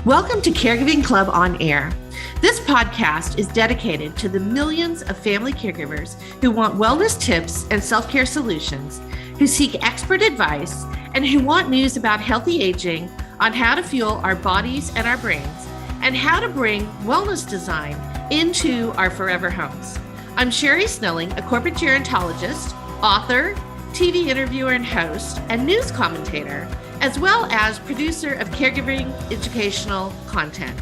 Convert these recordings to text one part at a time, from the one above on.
Welcome to Caregiving Club on Air. This podcast is dedicated to the millions of family caregivers who want wellness tips and self-care solutions, who seek expert advice, and who want news about healthy aging, on how to fuel our bodies and our brains, and how to bring wellness design into our forever homes. I'm Sherry Snelling, a corporate gerontologist, author, TV interviewer and host, and news commentator, as well as producer of caregiving educational content.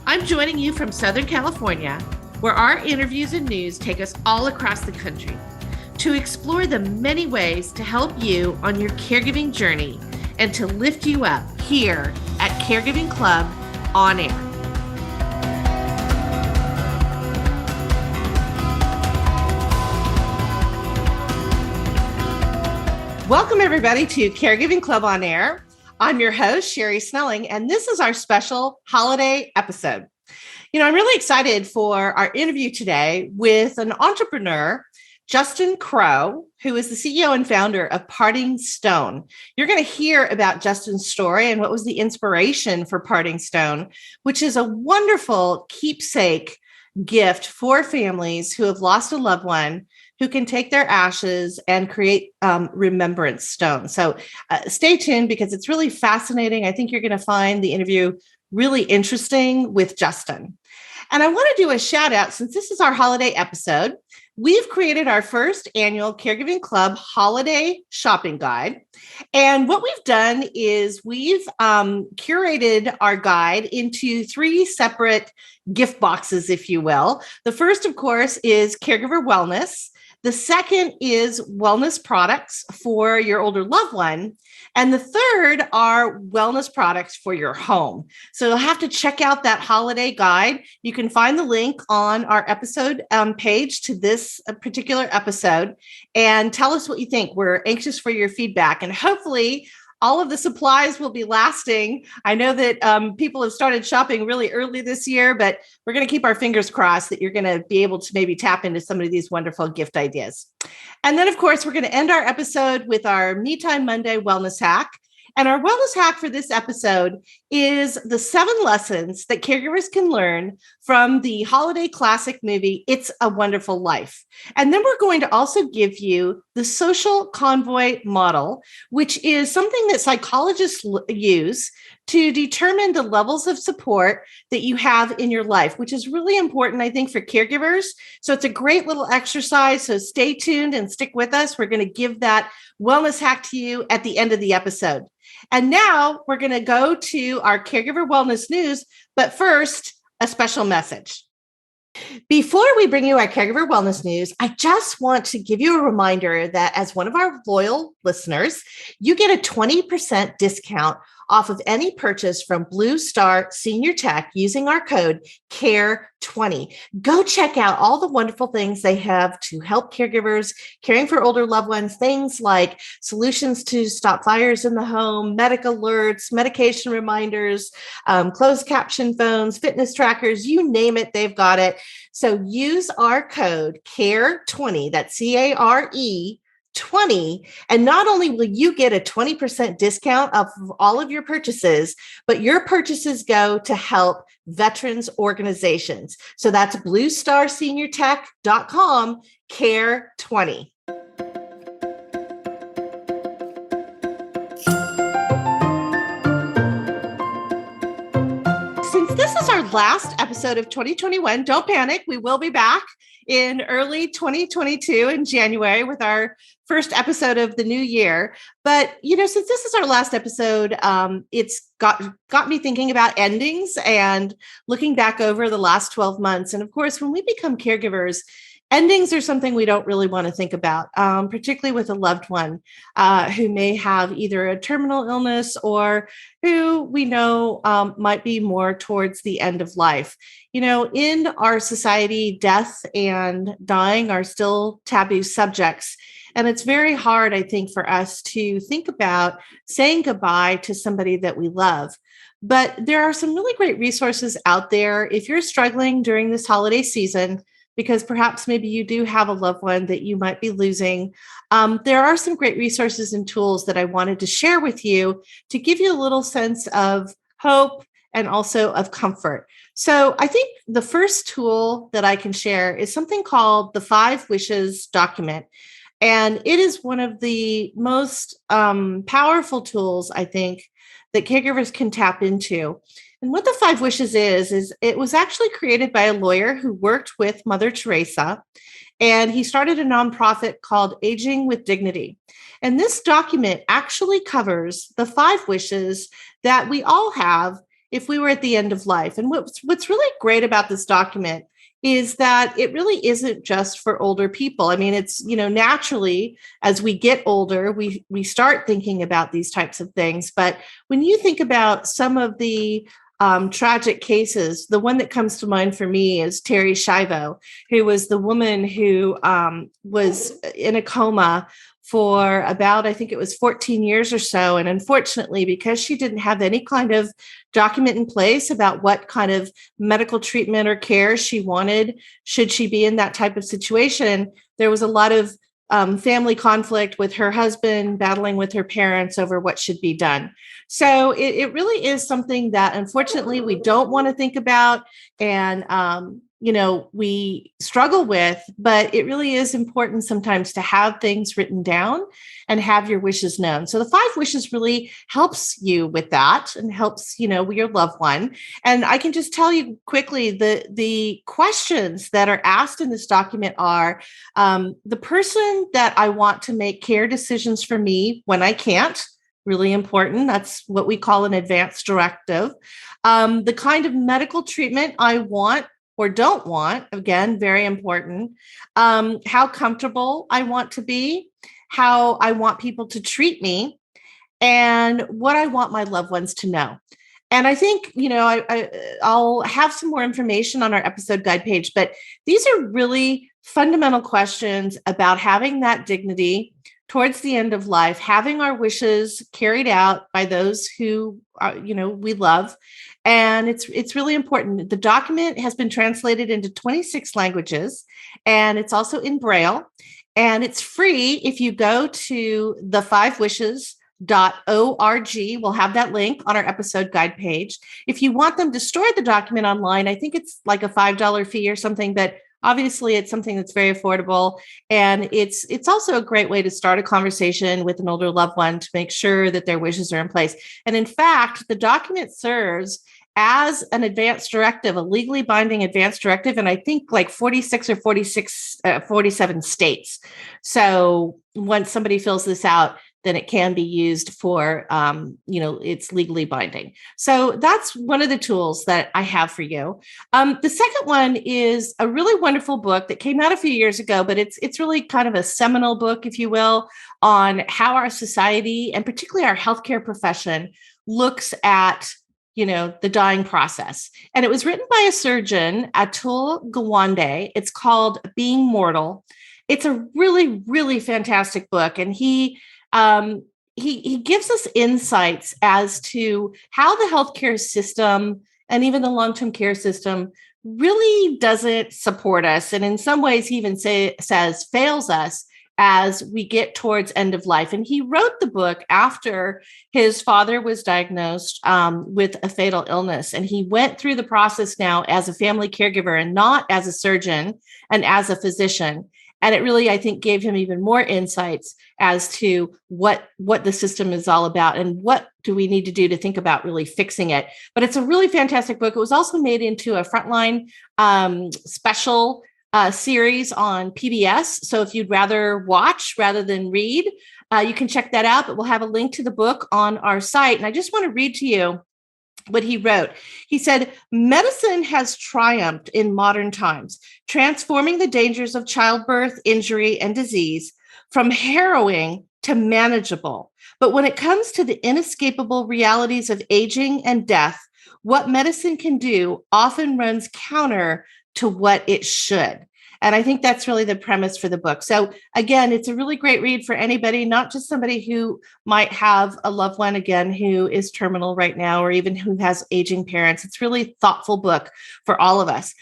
I'm joining you from Southern California, where our interviews and news take us all across the country to explore the many ways to help you on your caregiving journey and to lift you up here at Caregiving Club on Air. Welcome, everybody, to Caregiving Club on Air. I'm your host, Sherry Snelling, and this is our special holiday episode. I'm really excited for our interview today with an entrepreneur, Justin Crowe, who is the CEO and founder of Parting Stone. You're going to hear about Justin's story and what was the inspiration for Parting Stone, which is a wonderful keepsake gift for families who have lost a loved one, who can take their ashes and create remembrance stones. So stay tuned because it's really fascinating. I think you're going to find the interview really interesting with Justin. And I want to do a shout out, since this is our holiday episode. We've created our first annual Caregiving Club holiday shopping guide. And what we've done is we've curated our guide into three separate gift boxes, if you will. The first, of course, is caregiver wellness. The second is wellness products for your older loved one. And the third are wellness products for your home. So you'll have to check out that holiday guide. You can find the link on our episode page to this particular episode and tell us what you think. We're anxious for your feedback, and hopefully all of the supplies will be lasting. I know that people have started shopping really early this year, but we're going to keep our fingers crossed that you're going to be able to maybe tap into some of these wonderful gift ideas. And then, of course, we're going to end our episode with our Me Time Monday wellness hack. And our wellness hack for this episode is the 7 lessons that caregivers can learn from the holiday classic movie, It's a Wonderful Life. And then we're going to also give you the social convoy model, which is something that psychologists use to determine the levels of support that you have in your life, which is really important, I think, for caregivers. So it's a great little exercise. So stay tuned and stick with us. We're going to give that wellness hack to you at the end of the episode. And now we're going to go to our caregiver wellness news. But first, a special message. Before we bring you our caregiver wellness news, I just want to give you a reminder that as one of our loyal listeners, you get a 20% discount off of any purchase from Blue Star Senior Tech using our code CARE20. Go check out all the wonderful things they have to help caregivers caring for older loved ones, things like solutions to stop fires in the home, medic alerts, medication reminders, closed caption phones, fitness trackers, you name it, they've got it. So use our code CARE20, that's CARE 20. And not only will you get a 20% discount of all of your purchases, but your purchases go to help veterans organizations. So that's bluestarseniortech.com, CARE20. Since this is our last episode of 2021, don't panic. We will be back in early 2022 in January with our first episode of the new year. But, since this is our last episode, it's got me thinking about endings and looking back over the last 12 months. And of course, when we become caregivers, endings are something we don't really want to think about, particularly with a loved one who may have either a terminal illness or who we know might be more towards the end of life. In our society, death and dying are still taboo subjects. And it's very hard, I think, for us to think about saying goodbye to somebody that we love. But there are some really great resources out there. If you're struggling during this holiday season, because perhaps maybe you do have a loved one that you might be losing. There are some great resources and tools that I wanted to share with you to give you a little sense of hope and also of comfort. So I think the first tool that I can share is something called the 5 Wishes document. And it is one of the most powerful tools, I think, that caregivers can tap into. And what the 5 Wishes is it was actually created by a lawyer who worked with Mother Teresa. And he started a nonprofit called Aging with Dignity. And this document actually covers the 5 wishes that we all have if we were at the end of life. And what's really great about this document is that it really isn't just for older people. I mean, it's, naturally, as we get older, we start thinking about these types of things. But when you think about some of the tragic cases, the one that comes to mind for me is Terry Schiavo, who was the woman who was in a coma for about, I think it was 14 years or so. And unfortunately, because she didn't have any kind of document in place about what kind of medical treatment or care she wanted, should she be in that type of situation, there was a lot of family conflict with her husband battling with her parents over what should be done. So it really is something that, unfortunately, we don't want to think about and, we struggle with, but it really is important sometimes to have things written down and have your wishes known. So the 5 wishes really helps you with that and helps, with your loved one. And I can just tell you quickly, the questions that are asked in this document are the person that I want to make care decisions for me when I can't. Really important. That's what we call an advance directive. The kind of medical treatment I want or don't want, again, very important. How comfortable I want to be, how I want people to treat me, and what I want my loved ones to know. And I think, I'll have some more information on our episode guide page, but these are really fundamental questions about having that dignity towards the end of life, having our wishes carried out by those who we love. And it's really important. The document has been translated into 26 languages, and it's also in Braille, and it's free if you go to the5wishes.org. We'll have that link on our episode guide page. If you want them to store the document online, I think it's like a $5 fee or something, but obviously it's something that's very affordable. And it's also a great way to start a conversation with an older loved one to make sure that their wishes are in place. And in fact, the document serves as an advance directive, a legally binding advance directive, and I think like 46 or 47 states. So once somebody fills this out, then it can be used for, it's legally binding. So that's one of the tools that I have for you. The second one is a really wonderful book that came out a few years ago, but it's really kind of a seminal book, if you will, on how our society and particularly our healthcare profession looks at the dying process. And it was written by a surgeon, Atul Gawande. It's called Being Mortal. It's a really, really fantastic book. And he gives us insights as to how the healthcare system and even the long-term care system really doesn't support us. And in some ways, he even says fails us as we get towards end of life. And he wrote the book after his father was diagnosed with a fatal illness. And he went through the process now as a family caregiver and not as a surgeon and as a physician. And it really, I think, gave him even more insights as to what the system is all about and what do we need to do to think about really fixing it. But it's a really fantastic book. It was also made into a Frontline special series on PBS. So if you'd rather watch rather than read, you can check that out. But we'll have a link to the book on our site. And I just want to read to you what he wrote. He said, medicine has triumphed in modern times, transforming the dangers of childbirth, injury, and disease from harrowing to manageable. But when it comes to the inescapable realities of aging and death, what medicine can do often runs counter to what it should. And I think that's really the premise for the book. So again, it's a really great read for anybody, not just somebody who might have a loved one, again, who is terminal right now, or even who has aging parents. It's really a thoughtful book for all of us.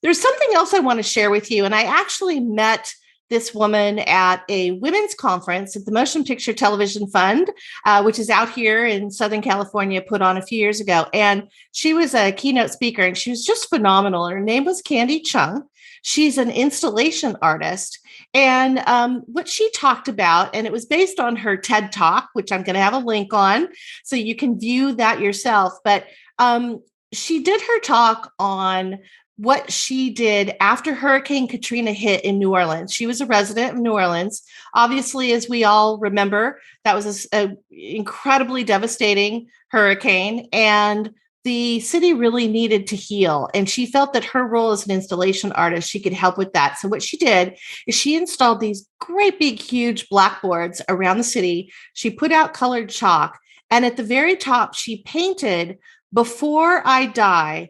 There's something else I want to share with you. And I actually met this woman at a women's conference at the Motion Picture Television Fund, which is out here in Southern California, put on a few years ago. And she was a keynote speaker, and she was just phenomenal. Her name was Chung. She's an installation artist. And what she talked about, and it was based on her TED Talk, which I'm going to have a link on, so you can view that yourself. But she did her talk on what she did after Hurricane Katrina hit in New Orleans. She was a resident of New Orleans. Obviously, as we all remember, that was an incredibly devastating hurricane, and the city really needed to heal. And she felt that her role as an installation artist, she could help with that. So what she did is she installed these great big, huge blackboards around the city. She put out colored chalk, and at the very top, she painted, "Before I die, ...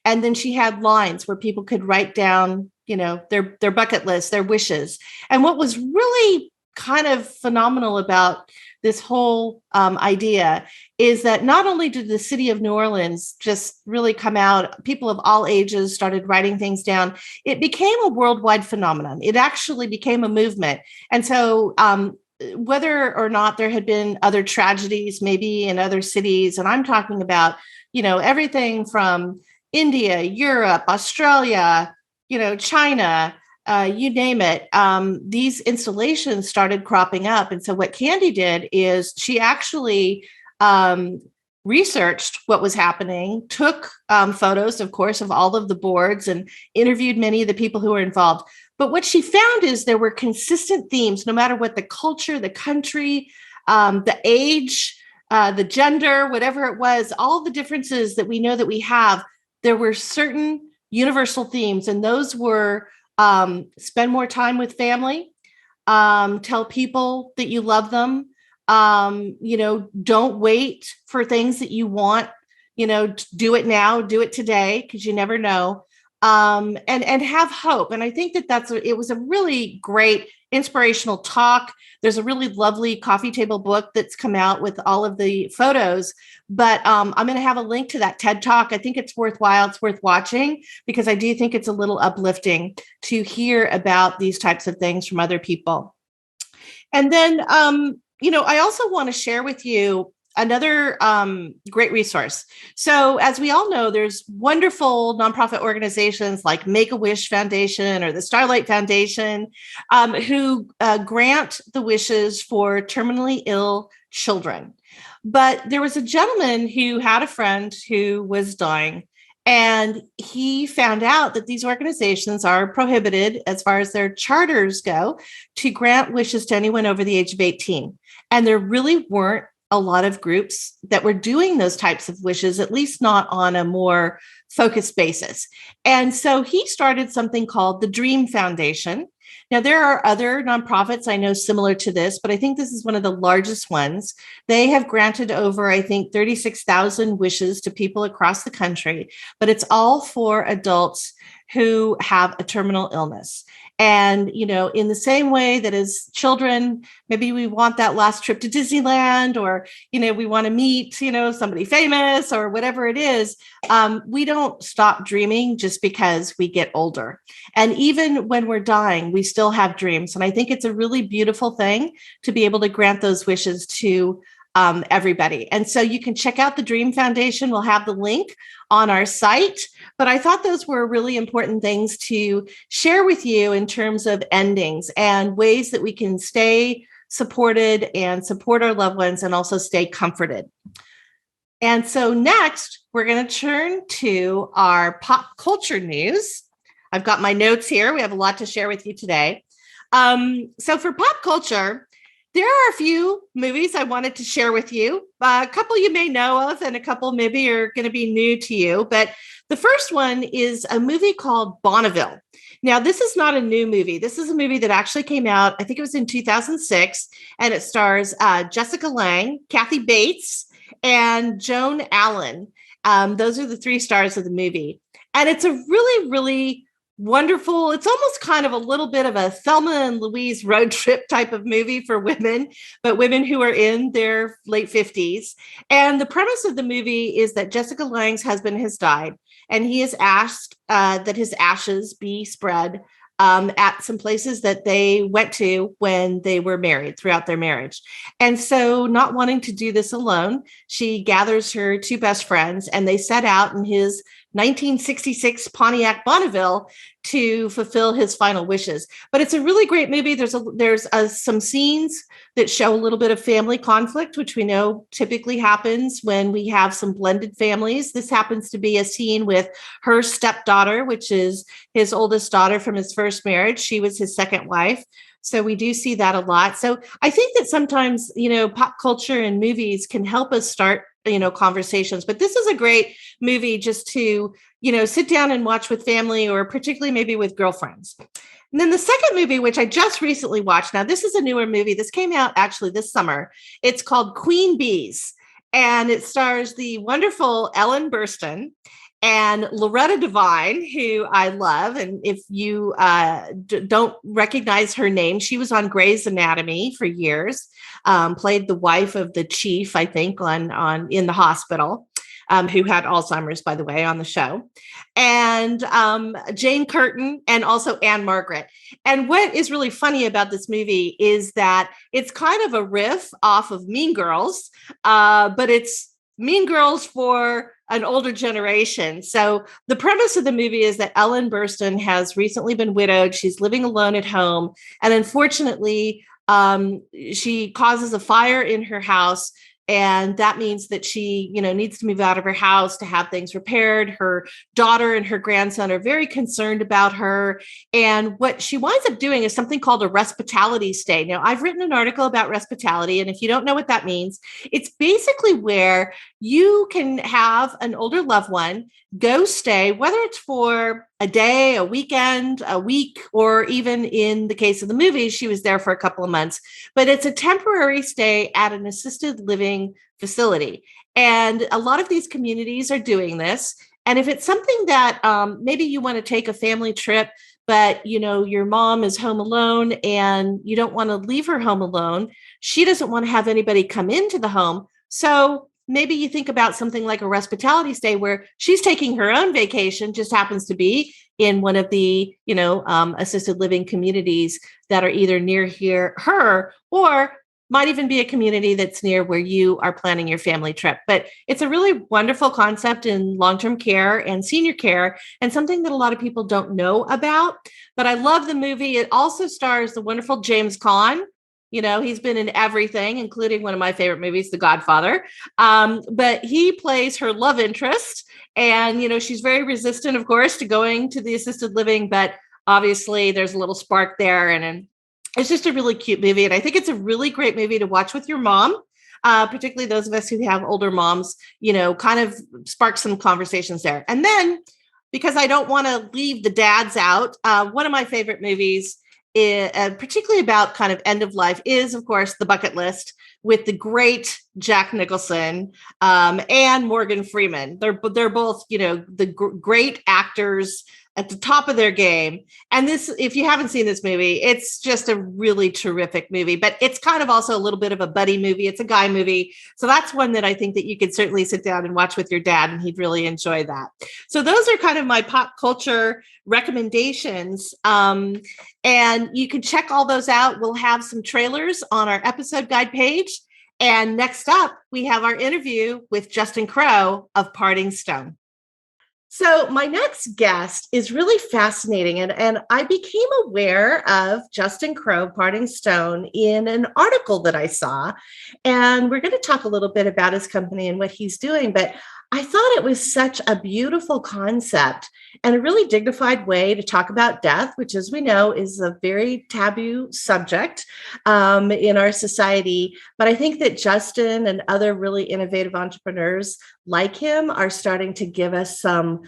And then she had lines where people could write down, their bucket list, their wishes. And what was really kind of phenomenal about this whole idea is that not only did the city of New Orleans just really come out, people of all ages started writing things down, it became a worldwide phenomenon. It actually became a movement. And so whether or not there had been other tragedies, maybe in other cities, and I'm talking about, everything from India, Europe, Australia, China, you name it. These installations started cropping up. And so what Candy did is she actually researched what was happening, took photos, of course, of all of the boards and interviewed many of the people who were involved. But what she found is there were consistent themes, no matter what the culture, the country, the age, the gender, whatever it was, all the differences that we know that we have. There were certain universal themes, and those were spend more time with family, tell people that you love them, don't wait for things that you want, do it now, do it today, because you never know, and have hope. And I think that it was a really great inspirational talk. There's a really lovely coffee table book that's come out with all of the photos, but I'm going to have a link to that TED Talk. I think it's worthwhile. It's worth watching because I do think it's a little uplifting to hear about these types of things from other people. And then, I also want to share with you another great resource. So as we all know, there's wonderful nonprofit organizations like Make-A-Wish Foundation or the Starlight Foundation who grant the wishes for terminally ill children. But there was a gentleman who had a friend who was dying, and he found out that these organizations are prohibited, as far as their charters go, to grant wishes to anyone over the age of 18. And there really weren't a lot of groups that were doing those types of wishes, at least not on a more focused basis. And so he started something called the Dream Foundation. Now, there are other nonprofits I know similar to this, but I think this is one of the largest ones. They have granted over, I think, 36,000 wishes to people across the country, but it's all for adults who have a terminal illness. And, in the same way that as children, maybe we want that last trip to Disneyland, or, we want to meet, somebody famous or whatever it is. We don't stop dreaming just because we get older. And even when we're dying, we still have dreams. And I think it's a really beautiful thing to be able to grant those wishes to everybody. And so you can check out the Dream Foundation. We'll have the link on our site. But I thought those were really important things to share with you in terms of endings and ways that we can stay supported and support our loved ones and also stay comforted. And so next, we're going to turn to our pop culture news. I've got my notes here. We have a lot to share with you today. So for pop culture, there are a few movies I wanted to share with you. A couple you may know of, and a couple maybe are going to be new to you. But the first one is a movie called Bonneville. Now, this is not a new movie. This is a movie that actually came out, I think it was in 2006, and it stars Jessica Lange, Kathy Bates, and Joan Allen. Those are the three stars of the movie. And it's a really, really wonderful. It's almost kind of a little bit of a Thelma and Louise road trip type of movie for women, but women who are in their late 50s. And the premise of the movie is that Jessica Lange's husband has died, and he has asked that his ashes be spread at some places that they went to when they were married throughout their marriage. And so, not wanting to do this alone, she gathers her two best friends and they set out in his 1966 Pontiac Bonneville to fulfill his final wishes. But it's a really great movie. There's some scenes that show a little bit of family conflict, which we know typically happens when we have some blended families. This happens to be a scene with her stepdaughter, which is his oldest daughter from his first marriage. She was his second wife. So we do see that a lot. So I think that sometimes, pop culture and movies can help us start, conversations. But this is a great movie just to, sit down and watch with family, or particularly maybe with girlfriends. And then the second movie, which I just recently watched, now this is a newer movie. This came out actually this summer. It's called Queen Bees, and it stars the wonderful Ellen Burstyn and Loretta Devine, who I love. And if you don't recognize her name, she was on Grey's Anatomy for years, played the wife of the chief, I think, on in the hospital. Who had Alzheimer's, by the way, on the show, and Jane Curtin, and also Anne Margaret. And what is really funny about this movie is that it's kind of a riff off of Mean Girls, but it's Mean Girls for an older generation. So the premise of the movie is that Ellen Burstyn has recently been widowed. She's living alone at home, and unfortunately, she causes a fire in her house. And that means that she, needs to move out of her house to have things repaired. Her daughter and her grandson are very concerned about her. And what she winds up doing is something called a hospitality stay. Now, I've written an article about hospitality, and if you don't know what that means, it's basically where you can have an older loved one go stay, whether it's for a day, a weekend, a week, or even in the case of the movie, she was there for a couple of months, but it's a temporary stay at an assisted living facility. And a lot of these communities are doing this. And if it's something that maybe you want to take a family trip, but your mom is home alone and you don't want to leave her home alone, she doesn't want to have anybody come into the home. So maybe you think about something like a hospitality stay where she's taking her own vacation, just happens to be in one of the, assisted living communities that are either near her or might even be a community that's near where you are planning your family trip. But it's a really wonderful concept in long-term care and senior care, and something that a lot of people don't know about. But I love the movie. It also stars the wonderful James Caan. He's been in everything, including one of my favorite movies, The Godfather. But he plays her love interest. And, she's very resistant, of course, to going to the assisted living. But obviously, there's a little spark there. And it's just a really cute movie. And I think it's a really great movie to watch with your mom, particularly those of us who have older moms, kind of spark some conversations there. And then, because I don't want to leave the dads out, one of my favorite movies, particularly about kind of end of life, is, of course, The Bucket List, with the great Jack Nicholson and Morgan Freeman. They're both, great actors at the top of their game. And this, if you haven't seen this movie, it's just a really terrific movie, but it's kind of also a little bit of a buddy movie. It's a guy movie. So that's one that I think that you could certainly sit down and watch with your dad, and he'd really enjoy that. So those are kind of my pop culture recommendations. And you can check all those out. We'll have some trailers on our episode guide page. And next up, we have our interview with Justin Crowe of Parting Stone. So my next guest is really fascinating, and I became aware of Justin Crowe, Parting Stone, in an article that I saw, and we're going to talk a little bit about his company and what he's doing, but I thought it was such a beautiful concept and a really dignified way to talk about death, which, as we know, is a very taboo subject in our society. But I think that Justin and other really innovative entrepreneurs like him are starting to give us some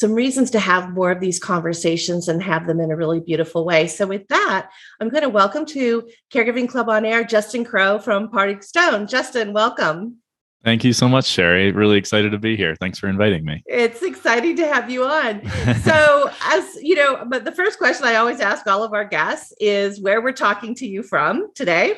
reasons to have more of these conversations and have them in a really beautiful way. So with that, I'm going to welcome to Caregiving Club on Air, Justin Crowe from Parting Stone. Justin, welcome. Thank you so much, Sherry. Really excited to be here. Thanks for inviting me. It's exciting to have you on. So, as you know, but the first question I always ask all of our guests is where we're talking to you from today.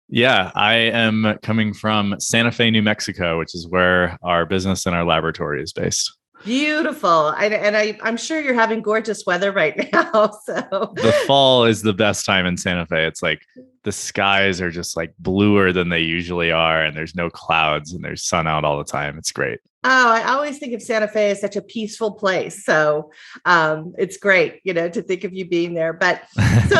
Yeah, I am coming from Santa Fe, New Mexico, which is where our business and our laboratory is based. Beautiful. I'm sure you're having gorgeous weather right now. So The fall is the best time in Santa Fe. It's like the skies are just like bluer than they usually are, and there's no clouds and there's sun out all the time. It's great. Oh, I always think of Santa Fe as such a peaceful place. So it's great, to think of you being there. But so,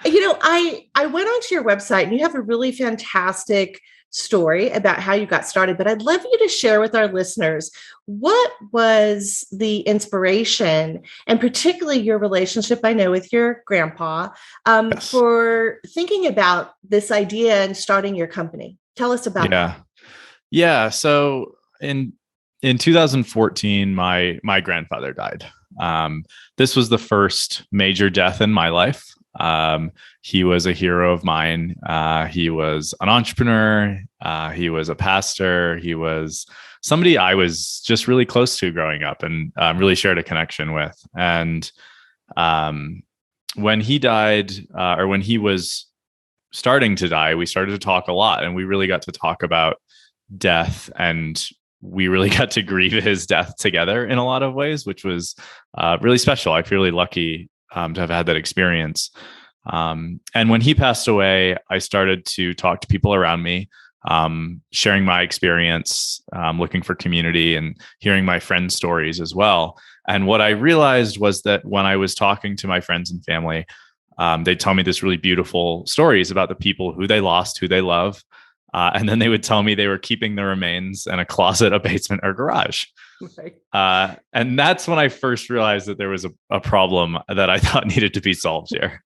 I went onto your website and you have a really fantastic story about how you got started, but I'd love you to share with our listeners what was the inspiration and particularly your relationship, I know, with your grandpa Yes. for thinking about this idea and starting your company. Tell us about that. Yeah. So in 2014, my grandfather died. This was the first major death in my life. He was a hero of mine. He was an entrepreneur. He was a pastor. He was somebody I was just really close to growing up and really shared a connection with. And when he died, or when he was starting to die, we started to talk a lot, and we really got to talk about death, and we really got to grieve his death together in a lot of ways, which was really special. I feel really lucky to have had that experience. And when he passed away, I started to talk to people around me, sharing my experience, looking for community and hearing my friends' stories as well. And what I realized was that when I was talking to my friends and family, they'd tell me this really beautiful stories about the people who they lost, who they love. And then they would tell me they were keeping the remains in a closet, a basement, or garage. Right. And that's when I first realized that there was a problem that I thought needed to be solved here.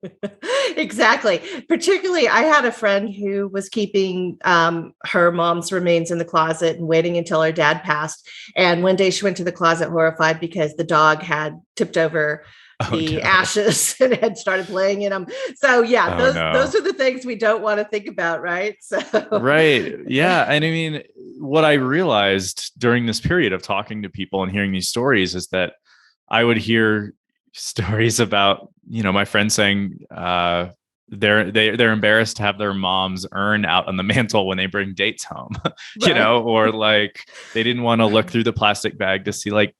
Exactly. Particularly, I had a friend who was keeping her mom's remains in the closet and waiting until her dad passed. And one day she went to the closet horrified because the dog had tipped over the ashes and had started playing in them. So those are the things we don't want to think about, right? So right. Yeah. And I mean, what I realized during this period of talking to people and hearing these stories is that I would hear stories about, my friends saying they're embarrassed to have their mom's urn out on the mantle when they bring dates home, right. Or like they didn't want to look through the plastic bag to see like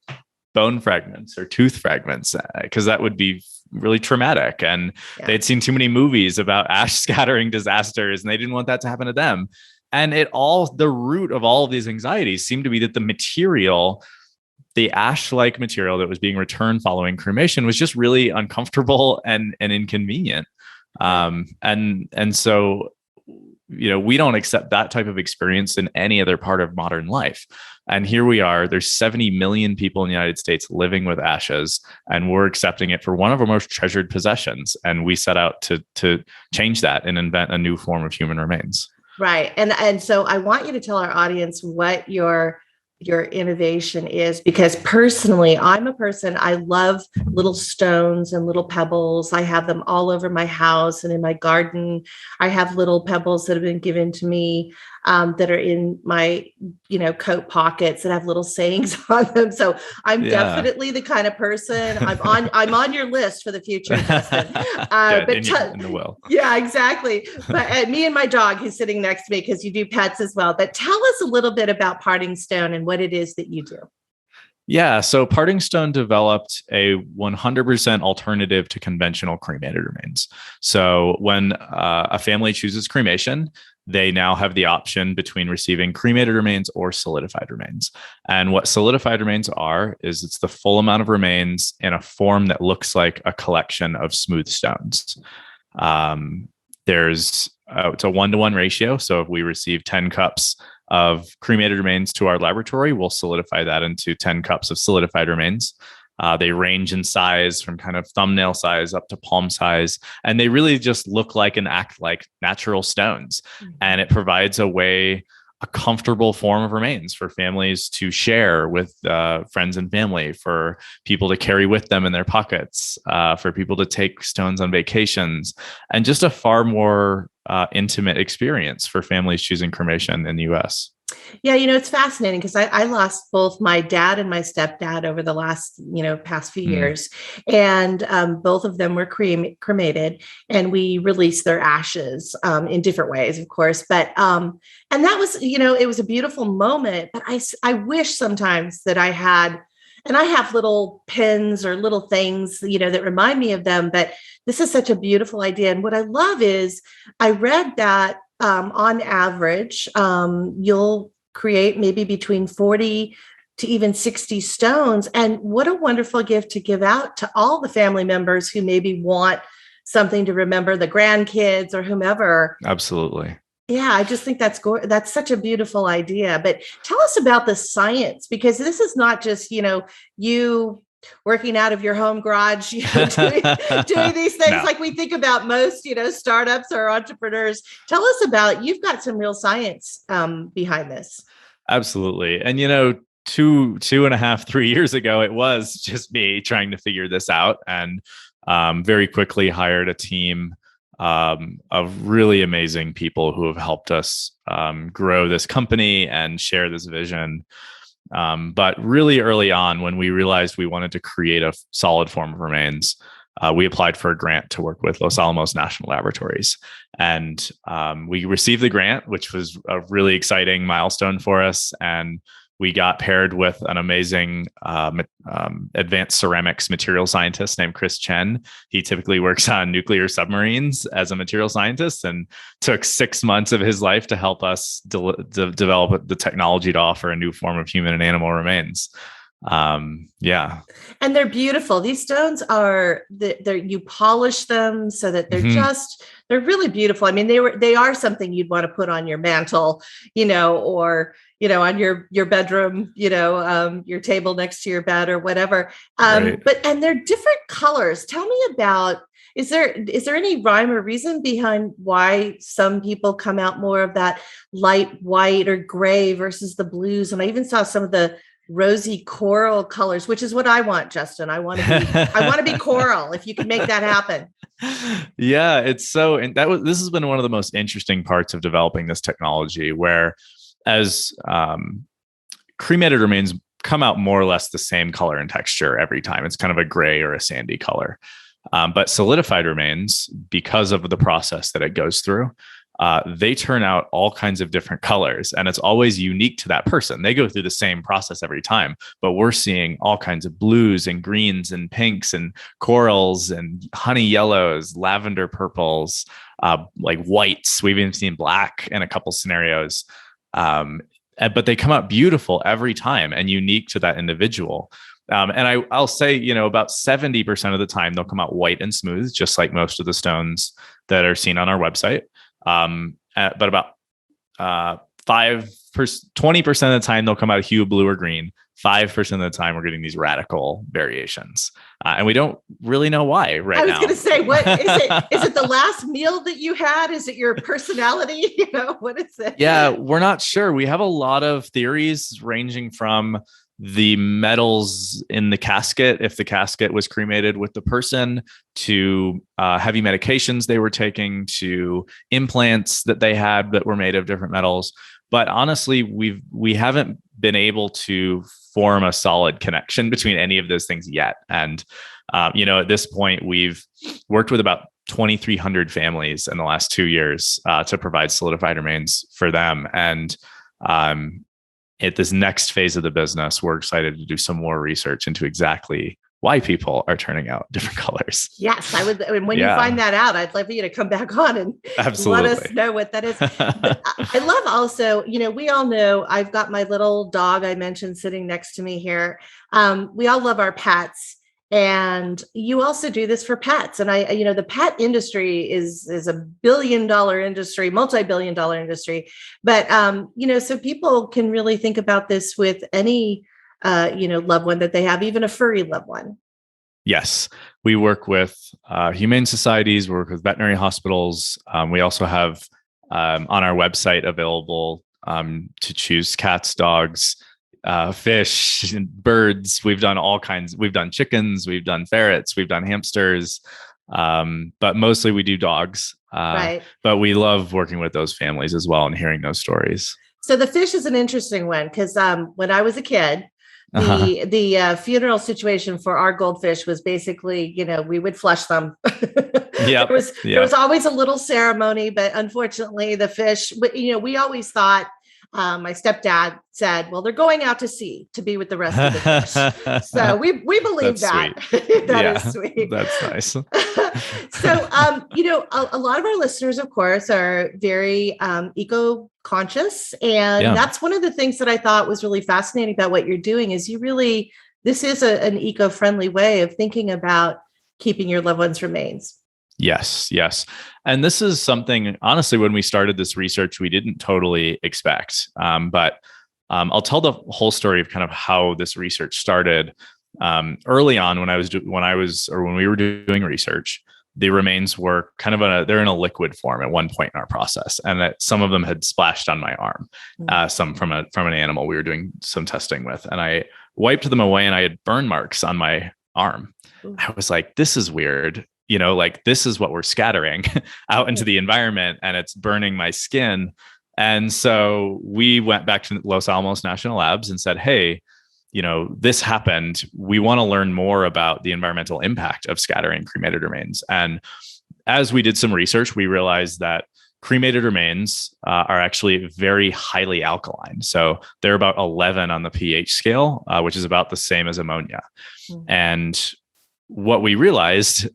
bone fragments or tooth fragments, because that would be really traumatic. And they'd seen too many movies about ash scattering disasters and they didn't want that to happen to them. And the root of all of these anxieties seemed to be that the material, the ash-like material that was being returned following cremation was just really uncomfortable and inconvenient. And so, we don't accept that type of experience in any other part of modern life. And here we are, there's 70 million people in the United States living with ashes, and we're accepting it for one of our most treasured possessions. And we set out to change that and invent a new form of human remains. Right. And so I want you to tell our audience what your innovation is, because personally, I'm a person, I love little stones and little pebbles. I have them all over my house and in my garden. I have little pebbles that have been given to me that are in my, coat pockets that have little sayings on them. So I'm definitely the kind of person I'm on your list for the future, Justin. In the will. Yeah, exactly. But me and my dog who's sitting next to me, because you do pets as well. But tell us a little bit about Parting Stone and what it is that you do. Yeah, so Parting Stone developed a 100% alternative to conventional cremated remains. So when a family chooses cremation, they now have the option between receiving cremated remains or solidified remains. And what solidified remains is it's the full amount of remains in a form that looks like a collection of smooth stones. It's a 1-to-1 ratio. So if we receive 10 cups of cremated remains to our laboratory, we'll solidify that into 10 cups of solidified remains. They range in size from kind of thumbnail size up to palm size, and they really just look like and act like natural stones. Mm-hmm. And it provides a comfortable form of remains for families to share with friends and family, for people to carry with them in their pockets, for people to take stones on vacations, and just a far more intimate experience for families choosing cremation in the U.S. Yeah, it's fascinating because I lost both my dad and my stepdad over the last, past few years. And both of them were cremated, and we released their ashes in different ways, of course. But and that was, it was a beautiful moment. But I wish sometimes that I had And I have little pins or little things, that remind me of them. But this is such a beautiful idea. And what I love is I read that on average, you'll create maybe between 40 to even 60 stones. And what a wonderful gift to give out to all the family members who maybe want something to remember the grandkids or whomever. Absolutely. Yeah, I just think that's such a beautiful idea. But tell us about the science, because this is not just, you working out of your home garage, doing these things like we think about most, startups or entrepreneurs. Tell us about, you've got some real science behind this. Absolutely. And, 2.5, 3 years ago, it was just me trying to figure this out, and very quickly hired a team of really amazing people who have helped us grow this company and share this vision. But really early on, when we realized we wanted to create a solid form of remains, we applied for a grant to work with Los Alamos National Laboratories. And we received the grant, which was a really exciting milestone for us. And we got paired with an amazing advanced ceramics material scientist named Chris Chen. He typically works on nuclear submarines as a material scientist, and took 6 months of his life to help us develop the technology to offer a new form of human and animal remains. Yeah. And they're beautiful. These stones you polish them so that they're they're really beautiful. I mean, they are something you'd want to put on your mantle, or, on your bedroom, your table next to your bed or whatever. Right. And they're different colors. Tell me about, is there any rhyme or reason behind why some people come out more of that light white or gray versus the blues? And I even saw some of the rosy coral colors, which is what I want, Justin. I want to be coral. If you can make that happen. Yeah, this has been one of the most interesting parts of developing this technology, where as cremated remains come out more or less the same color and texture every time. It's kind of a gray or a sandy color. But solidified remains, because of the process that it goes through, they turn out all kinds of different colors, and it's always unique to that person. They go through the same process every time, but we're seeing all kinds of blues and greens and pinks and corals and honey yellows, lavender purples, like whites. We've even seen black in a couple scenarios. But they come out beautiful every time and unique to that individual. And I'll say, about 70% of the time, they'll come out white and smooth, just like most of the stones that are seen on our website. But about 20% of the time, they'll come out hue, blue, or green. 5% of the time, we're getting these radical variations. And we don't really know why now. I was going to say, what is it? Is it the last meal that you had? Is it your personality? What is it? Yeah, we're not sure. We have a lot of theories ranging from the metals in the casket, if the casket was cremated with the person, to heavy medications they were taking, to implants that they had that were made of different metals. But honestly, we haven't been able to form a solid connection between any of those things yet. And at this point, we've worked with about 2,300 families in the last 2 years to provide solidified remains for them. And at this next phase of the business, we're excited to do some more research into exactly why people are turning out different colors. Yes, I would. When you find that out, I'd love for you to come back on and Absolutely. let us know what that is. I love also, we all know I've got my little dog I mentioned sitting next to me here. We all love our pets. And you also do this for pets. And the pet industry is a billion-dollar industry, multi-billion-dollar industry. But, so people can really think about this with any, loved one that they have, even a furry loved one. Yes. We work with humane societies, we work with veterinary hospitals. We also have on our website available to choose cats, dogs, fish, birds. We've done all kinds. We've done chickens, we've done ferrets, we've done hamsters, but mostly we do dogs. Right. But we love working with those families as well and hearing those stories. So the fish is an interesting one, because when I was a kid, the funeral situation for our goldfish was basically, we would flush them. There was always a little ceremony, but unfortunately the fish, we always thought, My stepdad said, well, they're going out to sea to be with the rest of the fish. So we believe that. That is sweet. That's nice. So, a lot of our listeners, of course, are very eco-conscious. And that's one of the things that I thought was really fascinating about what you're doing is this is an eco-friendly way of thinking about keeping your loved ones' remains. Yes. And this is something, honestly, when we started this research, we didn't totally expect. But I'll tell the whole story of kind of how this research started. Early on, when we were doing research, the remains were kind of they're in a liquid form at one point in our process, and that some of them had splashed on my arm, some from an animal we were doing some testing with, and I wiped them away, and I had burn marks on my arm. I was like, this is weird. Like this is what we're scattering out into the environment, and it's burning my skin. And so we went back to Los Alamos National Labs and said, hey, this happened. We want to learn more about the environmental impact of scattering cremated remains. And as we did some research, we realized that cremated remains are actually very highly alkaline. So they're about 11 on the pH scale, which is about the same as ammonia. And what we realized,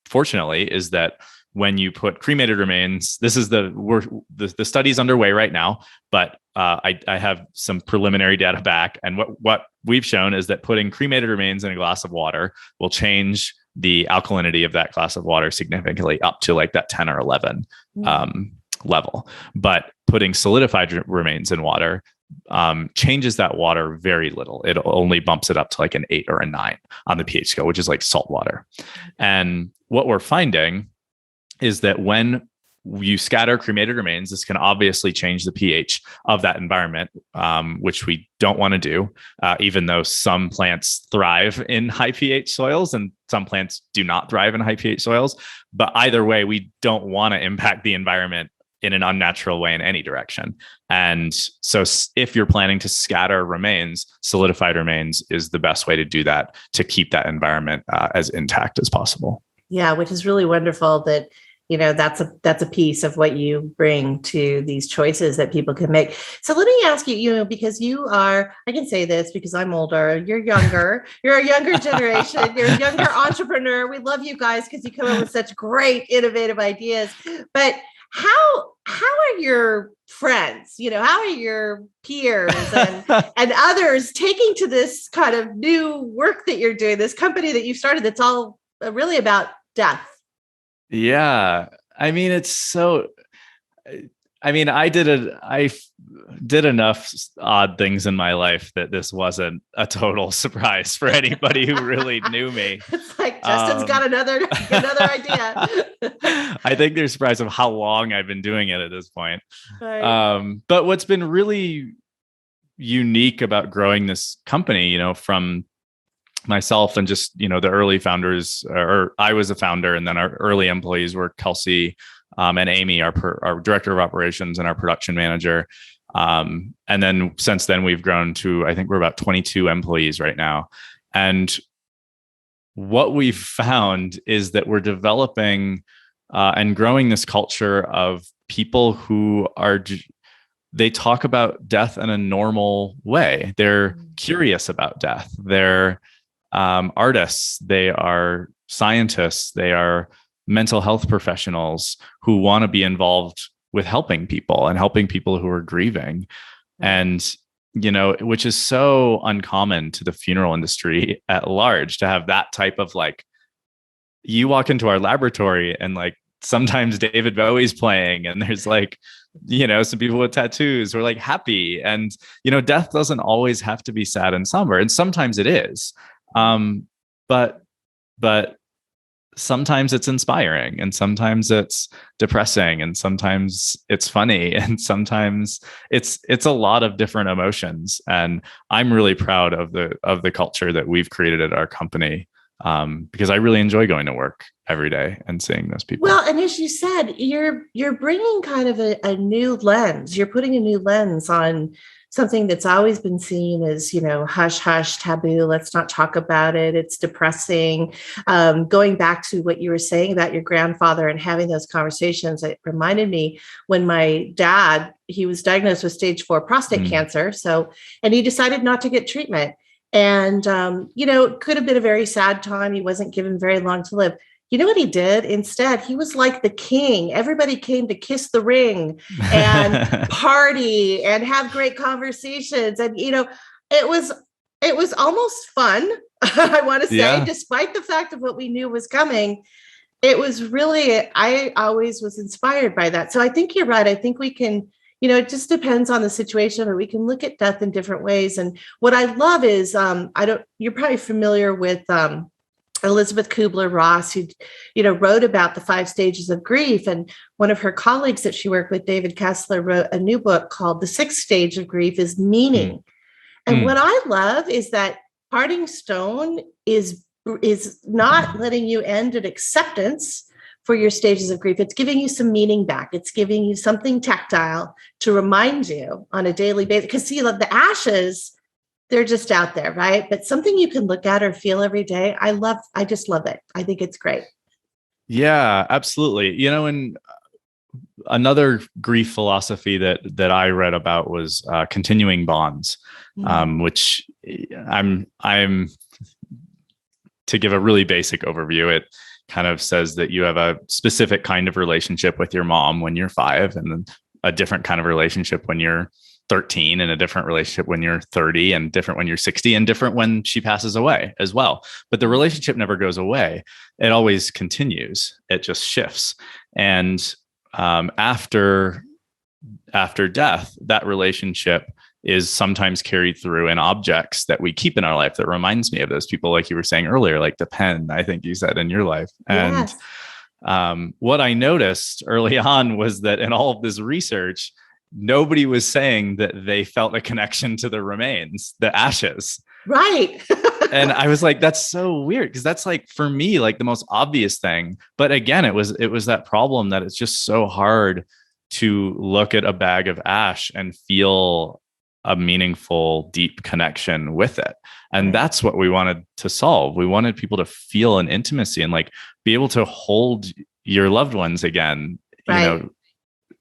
fortunately, is that when you put cremated remains, this is the study's underway right now, but I have some preliminary data back. And what we've shown is that putting cremated remains in a glass of water will change the alkalinity of that glass of water significantly up to like that 10 or 11 level. But putting solidified remains in water changes that water very little. It only bumps it up to like an 8 or a 9 on the pH scale, which is like salt water. And what we're finding is that when you scatter cremated remains, this can obviously change the pH of that environment, which we don't want to do, even though some plants thrive in high pH soils and some plants do not thrive in high pH soils. But either way, we don't want to impact the environment in an unnatural way in any direction. And so if you're planning to scatter remains, solidified remains is the best way to do that, to keep that environment as intact as possible. Yeah, which is really wonderful that, that's a piece of what you bring to these choices that people can make. So let me ask you, because I can say this because I'm older, you're younger, you're a younger generation, you're a younger entrepreneur. We love you guys because you come up with such great, innovative ideas. But how are your friends, how are your peers and others taking to this kind of new work that you're doing, this company that you've started that's all really about death? Yeah. I mean, I did enough odd things in my life that this wasn't a total surprise for anybody who really knew me. It's like Justin's got another idea. I think they're surprised of how long I've been doing it at this point. Right. But what's been really unique about growing this company, from myself and just, the early founders, or I was a founder, and then our early employees were Kelsey and Amy, our director of operations and our production manager. And then since then we've grown to, I think we're about 22 employees right now. And what we've found is that we're developing and growing this culture of people who they talk about death in a normal way. They're curious about death. They're artists, they are scientists, they are mental health professionals who want to be involved with helping people and helping people who are grieving. And, which is so uncommon to the funeral industry at large, to have that type of you walk into our laboratory and sometimes David Bowie's playing and there's some people with tattoos who are happy. And, death doesn't always have to be sad and somber. And sometimes it is. But sometimes it's inspiring, and sometimes it's depressing, and sometimes it's funny, and sometimes it's a lot of different emotions. And I'm really proud of the culture that we've created at our company, because I really enjoy going to work every day and seeing those people. Well, and as you said, you're bringing kind of a new lens. You're putting a new lens on something that's always been seen as, hush, hush, taboo. Let's not talk about it. It's depressing. Going back to what you were saying about your grandfather and having those conversations, it reminded me when my dad, he was diagnosed with stage 4 prostate cancer. And he decided not to get treatment. And, it could have been a very sad time. He wasn't given very long to live. You know what he did? Instead, he was like the king. Everybody came to kiss the ring and party and have great conversations. And, it was almost fun, I want to say, despite the fact of what we knew was coming. It was really, I always was inspired by that. So I think you're right. I think we can, it just depends on the situation, but we can look at death in different ways. And what I love is, you're probably familiar with, Elizabeth Kubler-Ross, who, wrote about the 5 stages of grief. And one of her colleagues that she worked with, David Kessler, wrote a new book called The 6th Stage of Grief is Meaning. And what I love is that Parting Stone is not letting you end at acceptance for your stages of grief. It's giving you some meaning back. It's giving you something tactile to remind you on a daily basis. Because see, the ashes, they're just out there, right? But something you can look at or feel every day. I just love it. I think it's great. Yeah, absolutely. And another grief philosophy that I read about was continuing bonds, which I'm to give a really basic overview. It kind of says that you have a specific kind of relationship with your mom when you're 5, and then a different kind of relationship when you're 13, and a different relationship when you're 30, and different when you're 60, and different when she passes away as well. But the relationship never goes away. It always continues. It just shifts. And after death, that relationship is sometimes carried through in objects that we keep in our life that reminds me of those people, like you were saying earlier, like the pen, I think you said, in your life. And what I noticed early on was that in all of this research, nobody was saying that they felt a connection to the remains, the ashes. Right. And I was like, that's so weird, because that's like, for me, like the most obvious thing. But again, it was that problem that it's just so hard to look at a bag of ash and feel a meaningful, deep connection with it. And that's what we wanted to solve. We wanted people to feel an intimacy and like be able to hold your loved ones again,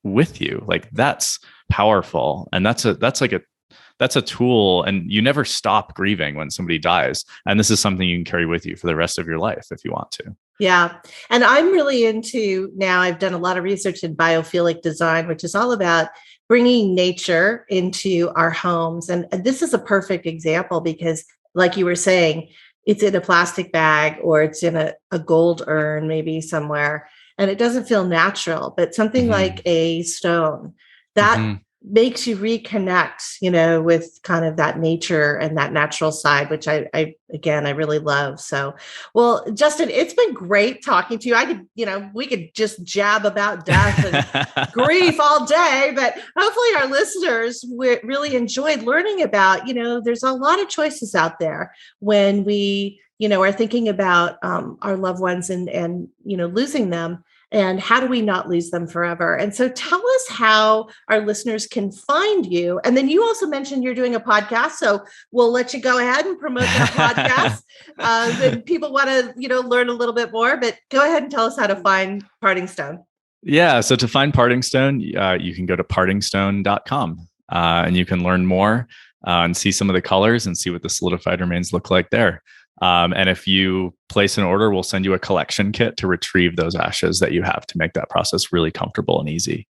with you. Like that's powerful. And that's a tool, and you never stop grieving when somebody dies. And this is something you can carry with you for the rest of your life if you want to. Yeah. And I'm really into, now I've done a lot of research in biophilic design, which is all about bringing nature into our homes. And this is a perfect example because, like you were saying, it's in a plastic bag or it's in a gold urn, maybe somewhere, and it doesn't feel natural. But something like a stone that makes you reconnect, with kind of that nature and that natural side, which I really love. So, well, Justin, it's been great talking to you. We could just jab about death and grief all day, but hopefully our listeners really enjoyed learning about, there's a lot of choices out there when we, are thinking about our loved ones and losing them. And how do we not lose them forever? And so tell us how our listeners can find you. And then you also mentioned you're doing a podcast. So we'll let you go ahead and promote that podcast. Then people want to, learn a little bit more, but go ahead and tell us how to find Parting Stone. Yeah. So to find Parting Stone, you can go to partingstone.com and you can learn more and see some of the colors and see what the solidified remains look like there. And if you place an order, we'll send you a collection kit to retrieve those ashes that you have to make that process really comfortable and easy.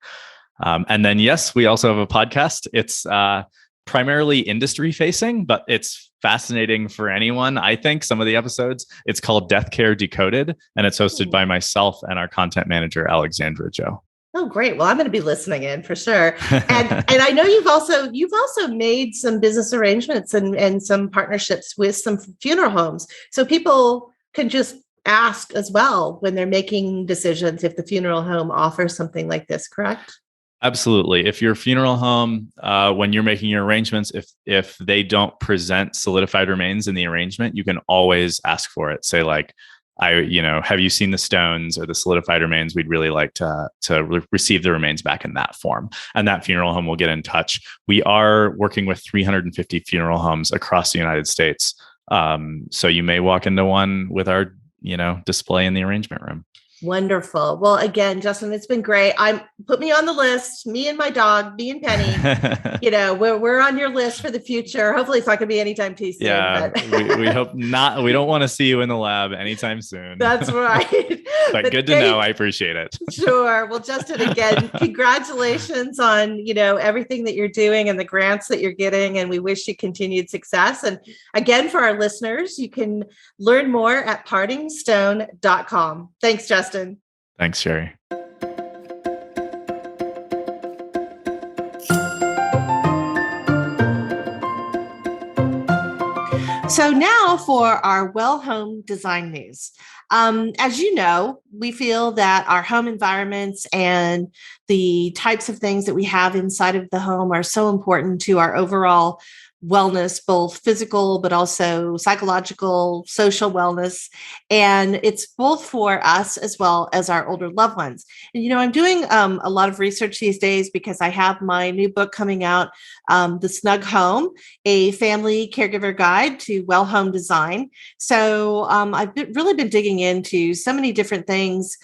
And then, yes, we also have a podcast. It's primarily industry facing, but it's fascinating for anyone. I think some of the episodes, it's called Death Care Decoded, and it's hosted by myself and our content manager, Alexandra Joe. Oh, great. Well, I'm going to be listening in for sure. And I know you've also made some business arrangements and some partnerships with some funeral homes. So people can just ask as well when they're making decisions if the funeral home offers something like this, correct? Absolutely. If your funeral home, when you're making your arrangements, if they don't present solidified remains in the arrangement, you can always ask for it. Say like, have you seen the stones or the solidified remains? We'd really like to receive the remains back in that form. And that funeral home will get in touch. We are working with 350 funeral homes across the United States. So you may walk into one with our, display in the arrangement room. Wonderful. Well, again, Justin, it's been great. Put me on the list, me and my dog, me and Penny, we're on your list for the future. Hopefully it's not going to be anytime too soon. Yeah, but. we hope not. We don't want to see you in the lab anytime soon. That's right. but good to know. I appreciate it. Sure. Well, Justin, again, congratulations on, everything that you're doing and the grants that you're getting. And we wish you continued success. And again, for our listeners, you can learn more at partingstone.com. Thanks, Justin. Thanks, Sherry. So now for our well home design news. As you know, we feel that our home environments and the types of things that we have inside of the home are so important to our overall wellness, both physical, but also psychological, social wellness. And it's both for us as well as our older loved ones. And, I'm doing a lot of research these days because I have my new book coming out, The Snug Home, a family caregiver guide to well home design. So I've really been digging into so many different things,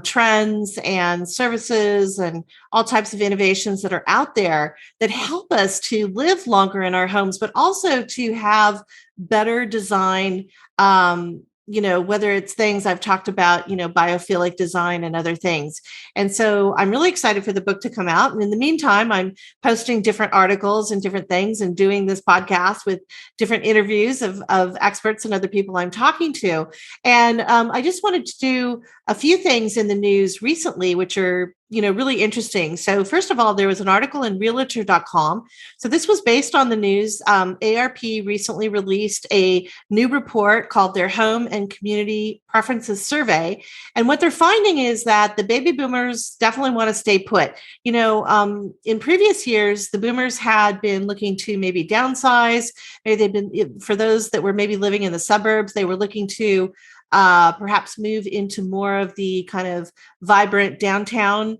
trends and services and all types of innovations that are out there that help us to live longer in our homes, but also to have better design, whether it's things I've talked about, biophilic design and other things. And so I'm really excited for the book to come out. And in the meantime, I'm posting different articles and different things and doing this podcast with different interviews of experts and other people I'm talking to. And I just wanted to do a few things in the news recently, which are really interesting. So first of all, there was an article in realtor.com. So this was based on the news. ARP recently released a new report called their Home and Community Preferences Survey. And what they're finding is that the baby boomers definitely want to stay put. In previous years, the boomers had been looking to maybe downsize. Maybe they've been, for those that were maybe living in the suburbs, they were looking to perhaps move into more of the kind of vibrant downtown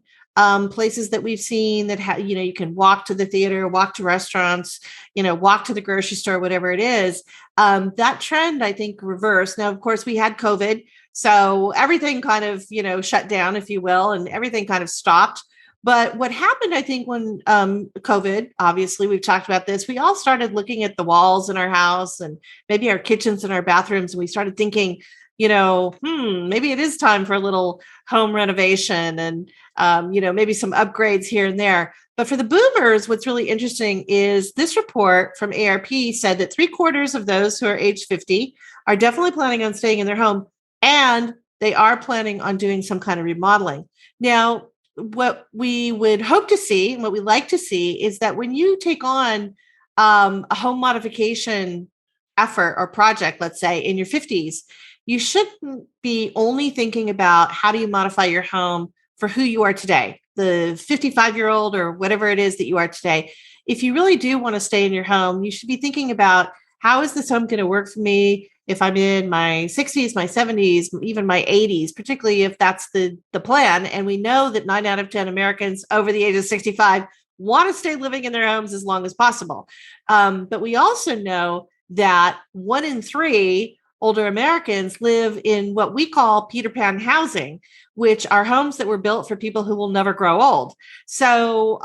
places that we've seen that you can walk to the theater, walk to restaurants, walk to the grocery store, whatever it is. That trend, I think, reversed. Now, of course, we had COVID, so everything kind of shut down, if you will, and everything kind of stopped. But what happened, I think, when COVID, obviously, we've talked about this, we all started looking at the walls in our house and maybe our kitchens and our bathrooms, and we started thinking, maybe it is time for a little home renovation and, maybe some upgrades here and there. But for the boomers, what's really interesting is this report from ARP said that 3/4 of those who are age 50 are definitely planning on staying in their home, and they are planning on doing some kind of remodeling. Now, what we would hope to see, and what we like to see, is that when you take on a home modification effort or project, let's say in your 50s, you shouldn't be only thinking about how do you modify your home for who you are today, the 55-year-old or whatever it is that you are today. If you really do want to stay in your home, you should be thinking about how is this home going to work for me if I'm in my 60s, my 70s, even my 80s, particularly if that's the plan. And we know that 9 out of 10 Americans over the age of 65 want to stay living in their homes as long as possible. But we also know that 1 in 3 older Americans live in what we call Peter Pan housing, which are homes that were built for people who will never grow old. So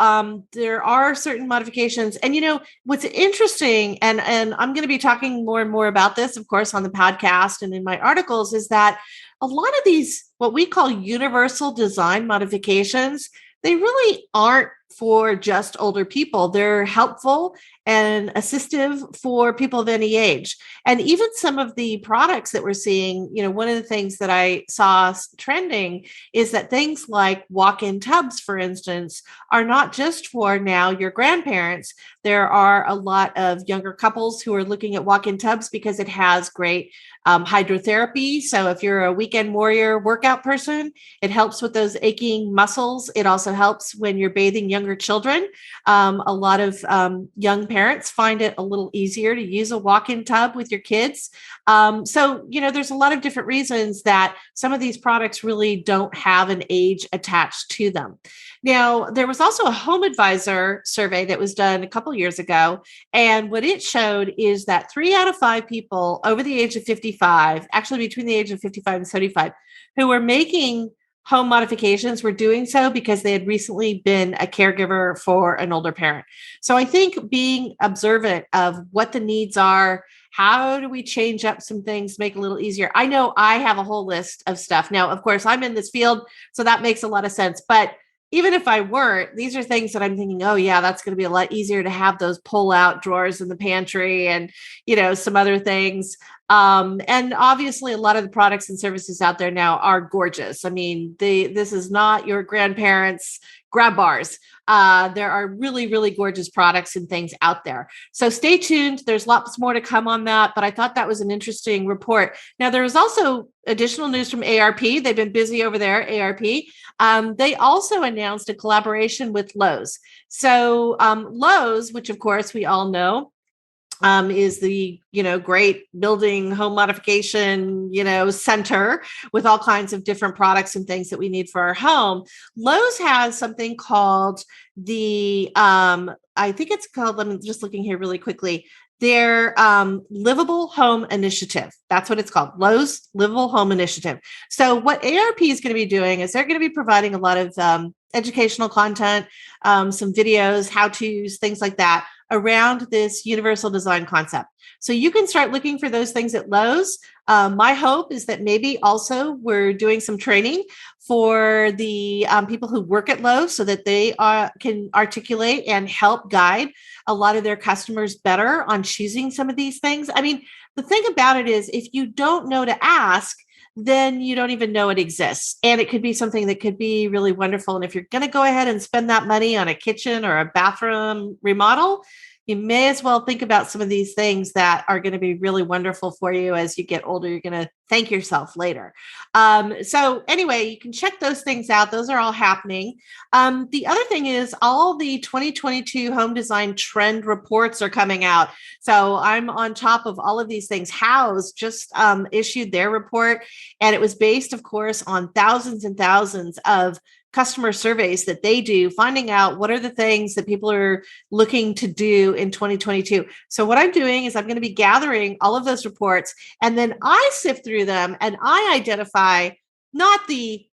there are certain modifications. And, what's interesting, and I'm going to be talking more and more about this, of course, on the podcast and in my articles, is that a lot of these, what we call universal design modifications, they really aren't for just older people. They're helpful and assistive for people of any age. And even some of the products that we're seeing, one of the things that I saw trending is that things like walk-in tubs, for instance, are not just for now your grandparents. There are a lot of younger couples who are looking at walk-in tubs because it has great hydrotherapy. So if you're a weekend warrior workout person, it helps with those aching muscles. It also helps when you're bathing younger children. A lot of young parents find it a little easier to use a walk-in tub with your kids. So, there's a lot of different reasons that some of these products really don't have an age attached to them. Now, there was also a Home Advisor survey that was done a couple years ago. And what it showed is that 3 out of 5 people over the age of 55, actually between the age of 55 and 75, who were making home modifications were doing so because they had recently been a caregiver for an older parent. So I think being observant of what the needs are, how do we change up some things, make it a little easier? I know I have a whole list of stuff. Now, of course, I'm in this field, so that makes a lot of sense. But even if I weren't, these are things that I'm thinking, oh yeah, that's going to be a lot easier to have those pull out drawers in the pantry and, some other things. And obviously a lot of the products and services out there now are gorgeous. I mean, this is not your grandparents' grab bars. There are really, really gorgeous products and things out there. So stay tuned. There's lots more to come on that, but I thought that was an interesting report. Now, there was also additional news from ARP. They've been busy over there, ARP. They also announced a collaboration with Lowe's. So Lowe's, which of course we all know, is the, great building home modification, center with all kinds of different products and things that we need for our home. Lowe's has something called the, I think it's called, I'm just looking here really quickly, their Livable Home Initiative. That's what it's called, Lowe's Livable Home Initiative. So what ARP is going to be doing is they're going to be providing a lot of educational content, some videos, how-tos, things like that around this universal design concept. So you can start looking for those things at Lowe's. My hope is that maybe also we're doing some training for the people who work at Lowe's so that they can articulate and help guide a lot of their customers better on choosing some of these things. I mean, the thing about it is if you don't know to ask, then you don't even know it exists. And it could be something that could be really wonderful. And if you're going to go ahead and spend that money on a kitchen or a bathroom remodel, you may as well think about some of these things that are going to be really wonderful for you as you get older. You're going to thank yourself later. So anyway, you can check those things out. Those are all happening. The other thing is all the 2022 home design trend reports are coming out. So I'm on top of all of these things. House just issued their report, and it was based, of course, on thousands and thousands of customer surveys that they do, finding out what are the things that people are looking to do in 2022. So what I'm doing is I'm going to be gathering all of those reports, and then I sift through them and I identify not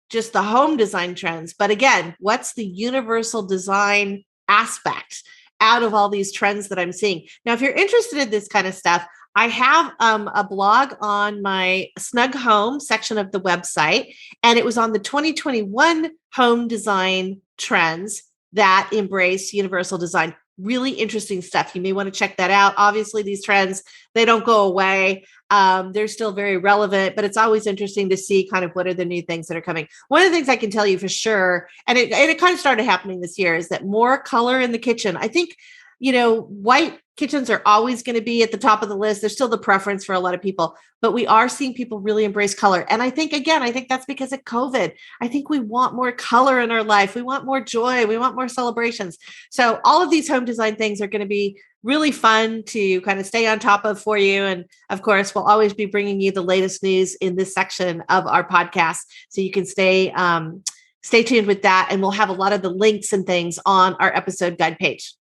just the home design trends, but again, what's the universal design aspect out of all these trends that I'm seeing. Now, if you're interested in this kind of stuff, I have a blog on my Snug Home section of the website, and it was on the 2021 home design trends that embrace universal design. Really interesting stuff. You may want to check that out. Obviously, these trends, they don't go away. They're still very relevant, but it's always interesting to see kind of what are the new things that are coming. One of the things I can tell you for sure, and it kind of started happening this year, is that more color in the kitchen. I think, white kitchens are always going to be at the top of the list. There's still the preference for a lot of people, but we are seeing people really embrace color. And I think that's because of COVID. I think we want more color in our life. We want more joy. We want more celebrations. So all of these home design things are going to be really fun to kind of stay on top of for you. And of course, we'll always be bringing you the latest news in this section of our podcast. So you can stay tuned with that. And we'll have a lot of the links and things on our episode guide page.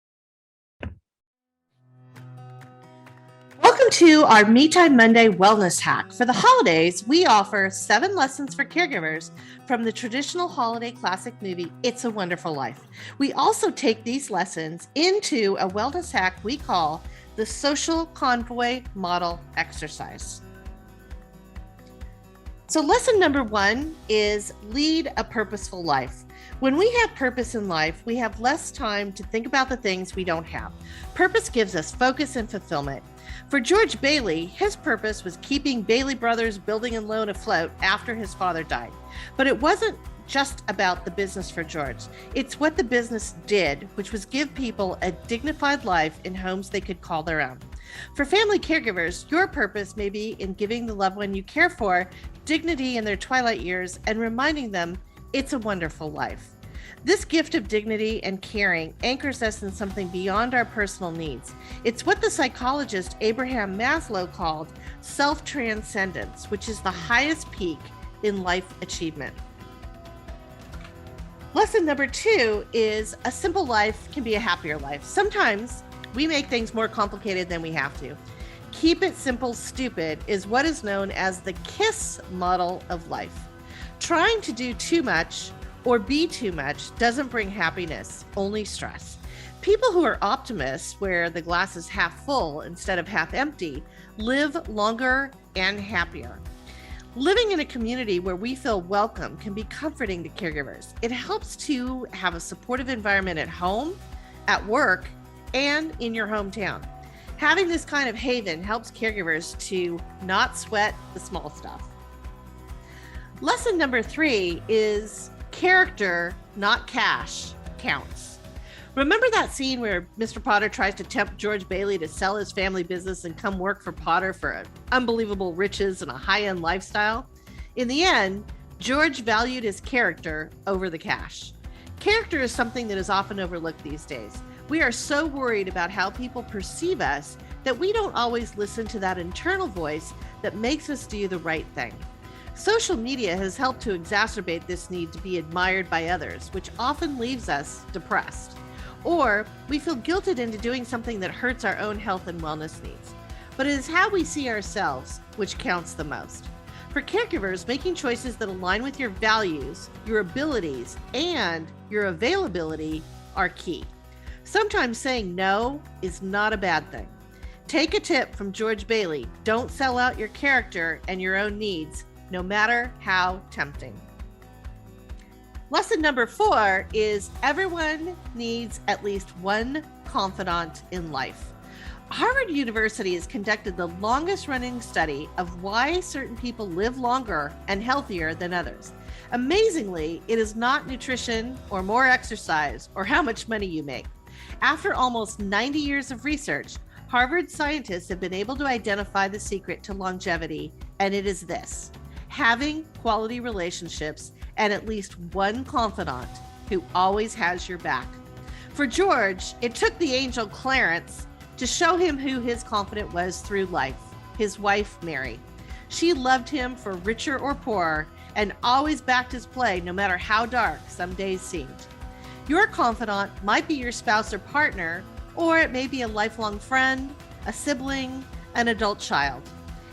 Welcome to our Me Time Monday Wellness Hack. For the holidays, we offer 7 lessons for caregivers from the traditional holiday classic movie, It's a Wonderful Life. We also take these lessons into a wellness hack we call the Social Convoy Model Exercise. So lesson number 1 is lead a purposeful life. When we have purpose in life, we have less time to think about the things we don't have. Purpose gives us focus and fulfillment. For George Bailey, his purpose was keeping Bailey Brothers Building and Loan afloat after his father died. But it wasn't just about the business for George. It's what the business did, which was give people a dignified life in homes they could call their own. For family caregivers, your purpose may be in giving the loved one you care for dignity in their twilight years and reminding them it's a wonderful life. This gift of dignity and caring anchors us in something beyond our personal needs. It's what the psychologist Abraham Maslow called self-transcendence, which is the highest peak in life achievement. Lesson number 2 is a simple life can be a happier life. Sometimes we make things more complicated than we have to. Keep it simple, stupid is what is known as the KISS model of life. Trying to do too much or be too much doesn't bring happiness, only stress. People who are optimists, where the glass is half full instead of half empty, live longer and happier. Living in a community where we feel welcome can be comforting to caregivers. It helps to have a supportive environment at home, at work, and in your hometown. Having this kind of haven helps caregivers to not sweat the small stuff. Lesson number 3 is character, not cash, counts. Remember that scene where Mr. Potter tries to tempt George Bailey to sell his family business and come work for Potter for unbelievable riches and a high-end lifestyle? In the end, George valued his character over the cash. Character is something that is often overlooked these days. We are so worried about how people perceive us that we don't always listen to that internal voice that makes us do the right thing. Social media has helped to exacerbate this need to be admired by others, which often leaves us depressed. Or we feel guilted into doing something that hurts our own health and wellness needs. But it is how we see ourselves which counts the most. For caregivers, making choices that align with your values, your abilities, and your availability are key. Sometimes saying no is not a bad thing. Take a tip from George Bailey. Don't sell out your character and your own needs, no matter how tempting. Lesson number 4 is everyone needs at least one confidant in life. Harvard University has conducted the longest running study of why certain people live longer and healthier than others. Amazingly, it is not nutrition or more exercise or how much money you make. After almost 90 years of research, Harvard scientists have been able to identify the secret to longevity, and it is this: having quality relationships and at least one confidant who always has your back. For George, it took the angel Clarence to show him who his confidant was through life, his wife, Mary. She loved him for richer or poorer and always backed his play no matter how dark some days seemed. Your confidant might be your spouse or partner, or it may be a lifelong friend, a sibling, an adult child.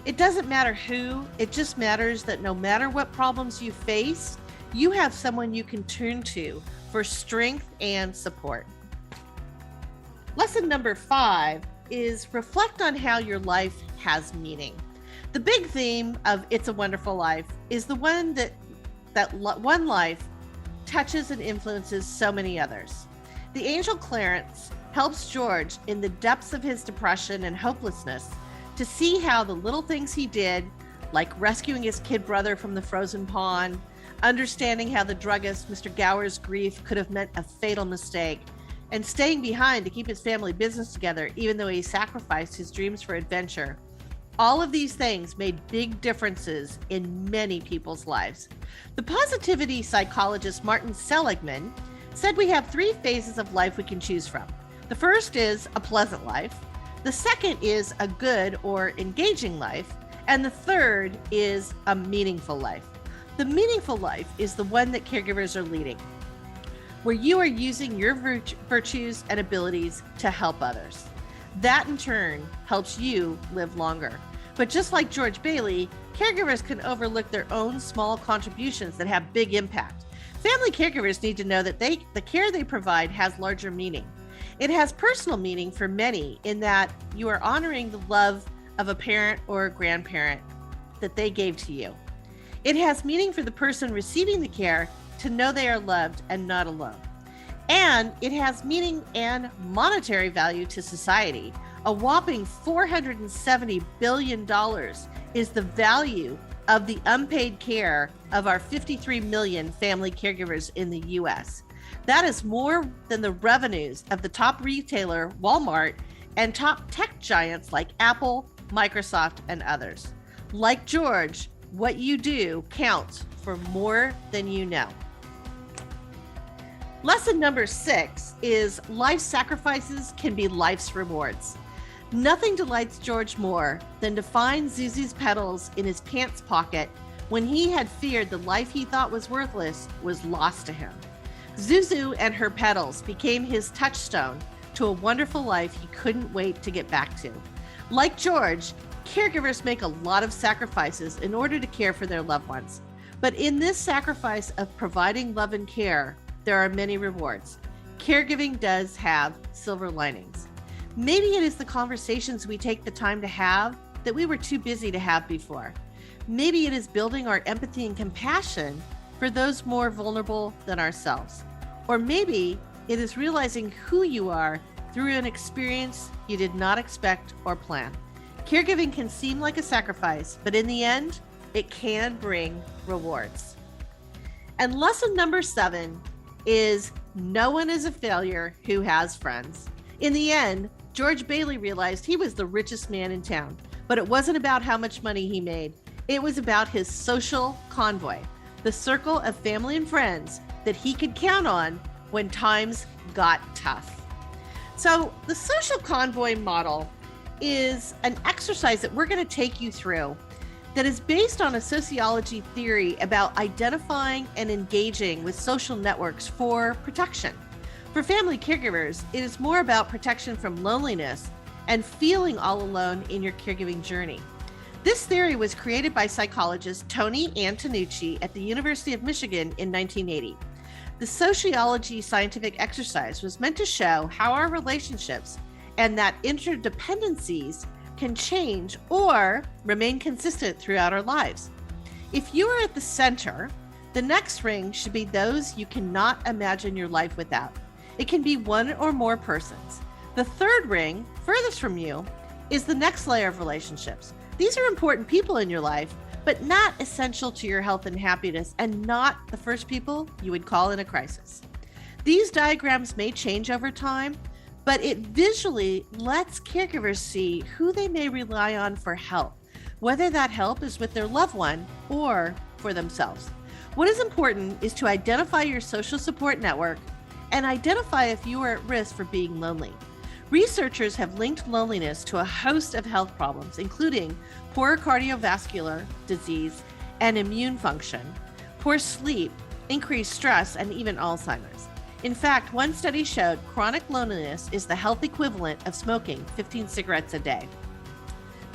It doesn't matter who, it just matters that no matter what problems you face, you have someone you can turn to for strength and support. Lesson number 5 is reflect on how your life has meaning. The big theme of It's a Wonderful Life is the one that one life touches and influences so many others. The angel Clarence helps George in the depths of his depression and hopelessness to see how the little things he did, like rescuing his kid brother from the frozen pond, understanding how the druggist, Mr. Gower's grief could have meant a fatal mistake, and staying behind to keep his family business together even though he sacrificed his dreams for adventure. All of these things made big differences in many people's lives. The positivity psychologist Martin Seligman said we have 3 phases of life we can choose from. The first is a pleasant life. The second is a good or engaging life. And the third is a meaningful life. The meaningful life is the one that caregivers are leading, where you are using your virtues and abilities to help others. That in turn helps you live longer. But just like George Bailey, caregivers can overlook their own small contributions that have big impact. Family caregivers need to know that the care they provide has larger meaning. It has personal meaning for many in that you are honoring the love of a parent or a grandparent that they gave to you. It has meaning for the person receiving the care to know they are loved and not alone. And it has meaning and monetary value to society. A whopping $470 billion is the value of the unpaid care of our 53 million family caregivers in the US. That is more than the revenues of the top retailer, Walmart, and top tech giants like Apple, Microsoft, and others. Like George, what you do counts for more than you know. Lesson number 6 is life sacrifices can be life's rewards. Nothing delights George more than to find Zuzu's petals in his pants pocket when he had feared the life he thought was worthless was lost to him. Zuzu and her petals became his touchstone to a wonderful life he couldn't wait to get back to. Like George, caregivers make a lot of sacrifices in order to care for their loved ones. But in this sacrifice of providing love and care, there are many rewards. Caregiving does have silver linings. Maybe it is the conversations we take the time to have that we were too busy to have before. Maybe it is building our empathy and compassion for those more vulnerable than ourselves. Or maybe it is realizing who you are through an experience you did not expect or plan. Caregiving can seem like a sacrifice, but in the end, it can bring rewards. And lesson number 7 is no one is a failure who has friends. In the end, George Bailey realized he was the richest man in town, but it wasn't about how much money he made. It was about his social convoy, the circle of family and friends that he could count on when times got tough. So the social convoy model is an exercise that we're going to take you through that is based on a sociology theory about identifying and engaging with social networks for protection. For family caregivers, it is more about protection from loneliness and feeling all alone in your caregiving journey. This theory was created by psychologist Tony Antonucci at the University of Michigan in 1980. The sociology scientific exercise was meant to show how our relationships and that interdependencies can change or remain consistent throughout our lives. If you are at the center, the next ring should be those you cannot imagine your life without. It can be one or more persons. The third ring, furthest from you, is the next layer of relationships. These are important people in your life, but not essential to your health and happiness, and not the first people you would call in a crisis. These diagrams may change over time, but it visually lets caregivers see who they may rely on for help, whether that help is with their loved one or for themselves. What is important is to identify your social support network and identify if you are at risk for being lonely. Researchers have linked loneliness to a host of health problems, including poor cardiovascular disease and immune function, poor sleep, increased stress, and even Alzheimer's. In fact, one study showed chronic loneliness is the health equivalent of smoking 15 cigarettes a day.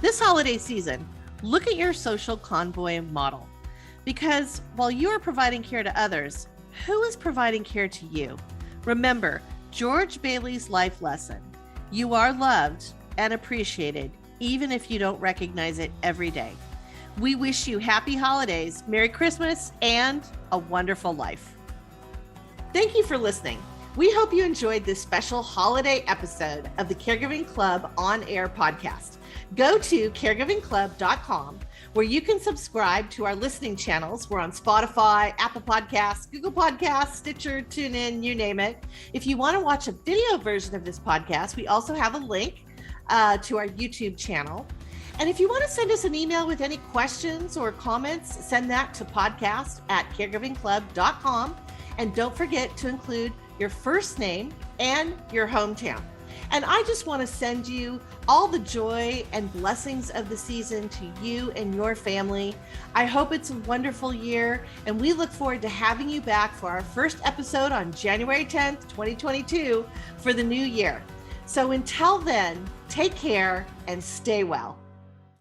This holiday season, look at your social convoy model, because while you are providing care to others, who is providing care to you? Remember George Bailey's life lesson. You are loved and appreciated, even if you don't recognize it every day. We wish you happy holidays, Merry Christmas, and a wonderful life. Thank you for listening. We hope you enjoyed this special holiday episode of the Caregiving Club On Air podcast. Go to caregivingclub.com where you can subscribe to our listening channels. We're on Spotify, Apple Podcasts, Google Podcasts, Stitcher, TuneIn, you name it. If you want to watch a video version of this podcast, we also have a link to our YouTube channel. And if you want to send us an email with any questions or comments, send that to podcast@caregivingclub.com. And don't forget to include your first name and your hometown. And I just want to send you all the joy and blessings of the season to you and your family. I hope it's a wonderful year, and we look forward to having you back for our first episode on January 10th, 2022 for the new year. So until then, take care and stay well.